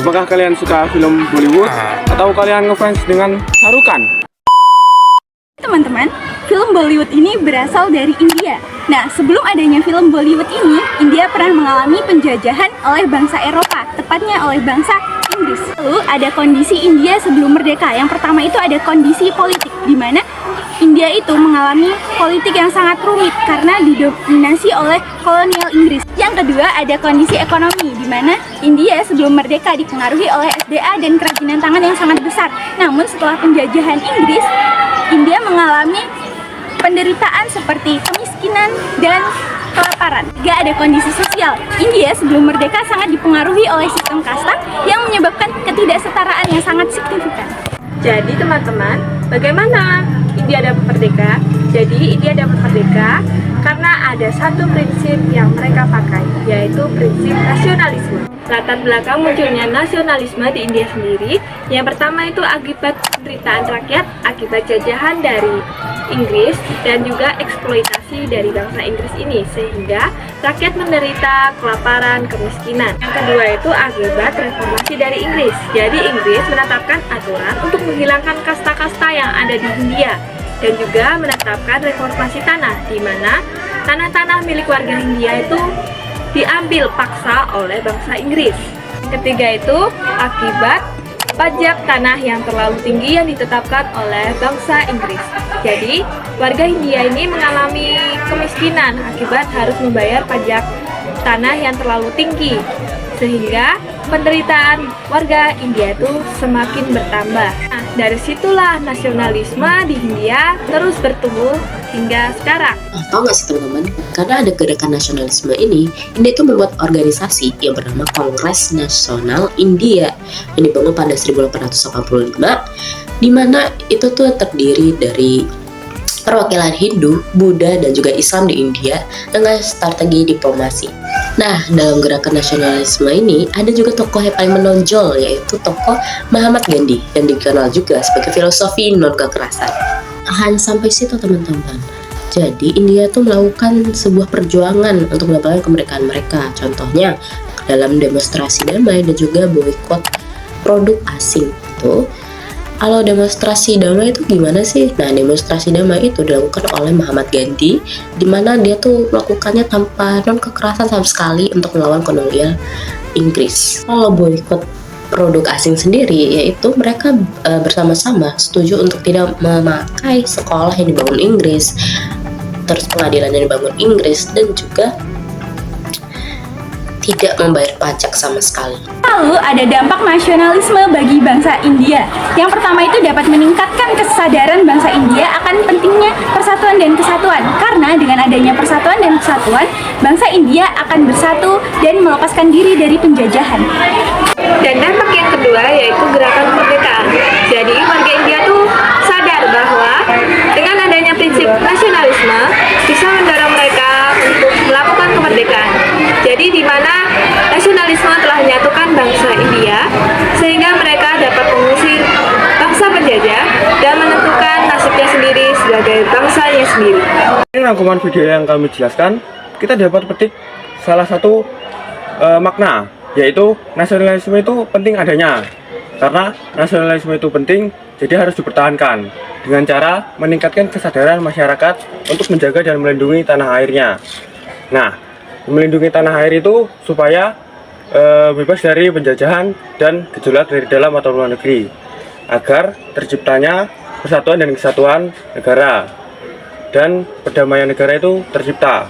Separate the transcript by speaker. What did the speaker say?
Speaker 1: Apakah kalian suka film Bollywood atau kalian ngefans dengan Shah Rukh Khan?
Speaker 2: Teman-teman, film Bollywood ini berasal dari India. Nah, sebelum adanya film Bollywood ini, India pernah mengalami penjajahan oleh bangsa Eropa, tepatnya oleh bangsa Inggris. Lalu ada kondisi India sebelum merdeka. Yang pertama itu ada kondisi politik, di mana India itu mengalami politik yang sangat rumit karena didominasi oleh kolonial Inggris. Yang kedua ada kondisi ekonomi, di mana India sebelum merdeka dipengaruhi oleh SDA dan kerajinan tangan yang sangat besar. Namun setelah penjajahan Inggris, India mengalami penderitaan seperti kemiskinan dan kelaparan. Juga ada kondisi sosial. India sebelum merdeka sangat dipengaruhi oleh sistem kasta yang menyebabkan ketidaksetaraan yang sangat signifikan.
Speaker 3: Jadi teman-teman, bagaimana India dapat merdeka? Jadi India dapat merdeka karena ada satu prinsip yang mereka pakai, yaitu prinsip nasionalisme. Latar belakang munculnya nasionalisme di India sendiri, yang pertama itu akibat penderitaan rakyat akibat jajahan dari Inggris dan juga eksploitasi dari bangsa Inggris ini, sehingga rakyat menderita kelaparan, kemiskinan. Yang kedua itu akibat reformasi dari Inggris. Jadi Inggris menetapkan aturan untuk menghilangkan kasta-kasta yang ada di Hindia dan juga menetapkan reformasi tanah, di mana tanah-tanah milik warga Hindia itu diambil paksa oleh bangsa Inggris. Ketiga itu akibat pajak tanah yang terlalu tinggi yang ditetapkan oleh bangsa Inggris. Jadi, warga Hindia ini mengalami kemiskinan akibat harus membayar pajak tanah yang terlalu tinggi, sehingga penderitaan warga India itu semakin bertambah. Nah, dari situlah nasionalisme di Hindia terus bertumbuh hingga sekarang.
Speaker 4: Tahu nggak sih teman-teman, karena ada gerakan nasionalisme ini, India itu membuat organisasi yang bernama Kongres Nasional India yang dibangun pada 1885, di mana itu tuh terdiri dari perwakilan Hindu, Buddha, dan juga Islam di India dengan strategi diplomasi. Nah, dalam gerakan nasionalisme ini ada juga tokoh yang paling menonjol, yaitu tokoh Mahatma Gandhi yang dikenal juga sebagai filosofi non-kekerasan. Sampai situ teman-teman. Jadi India tuh melakukan sebuah perjuangan untuk mendapatkan kemerdekaan mereka. Contohnya dalam demonstrasi damai dan juga boikot produk asing itu. Kalau demonstrasi damai itu gimana sih? Nah, demonstrasi damai itu dilakukan oleh Mahatma Gandhi, di mana dia tuh melakukannya tanpa non-kekerasan sama sekali untuk melawan kolonial Inggris. Kalau boikot produk asing sendiri, yaitu mereka bersama-sama setuju untuk tidak memakai sekolah yang dibangun Inggris, terus pengadilan yang dibangun Inggris, dan juga tidak membayar pajak sama sekali.
Speaker 2: Lalu ada dampak nasionalisme bagi bangsa India. Yang pertama itu dapat meningkatkan kesadaran bangsa India akan pentingnya persatuan dan kesatuan. Karena dengan adanya persatuan dan kesatuan, bangsa India akan bersatu dan melepaskan diri dari penjajahan.
Speaker 3: Dan dampak yang kedua yaitu gerakan kemerdekaan. Jadi warga India tuh sadar bahwa dengan adanya prinsip nasionalisme bisa mendorong mereka untuk melakukan kemerdekaan. Jadi di mana nasionalisme telah menyatukan bangsa India sehingga mereka dapat mengusir bangsa penjajah dan menentukan nasibnya sendiri sebagai bangsanya sendiri.
Speaker 1: Ini rangkuman video yang kami jelaskan, kita dapat petik salah satu makna, yaitu nasionalisme itu penting adanya. Karena nasionalisme itu penting, jadi harus dipertahankan dengan cara meningkatkan kesadaran masyarakat untuk menjaga dan melindungi tanah airnya. Nah, melindungi tanah air itu supaya bebas dari penjajahan dan gejolak dari dalam atau luar negeri, agar terciptanya persatuan dan kesatuan negara dan perdamaian negara itu tercipta.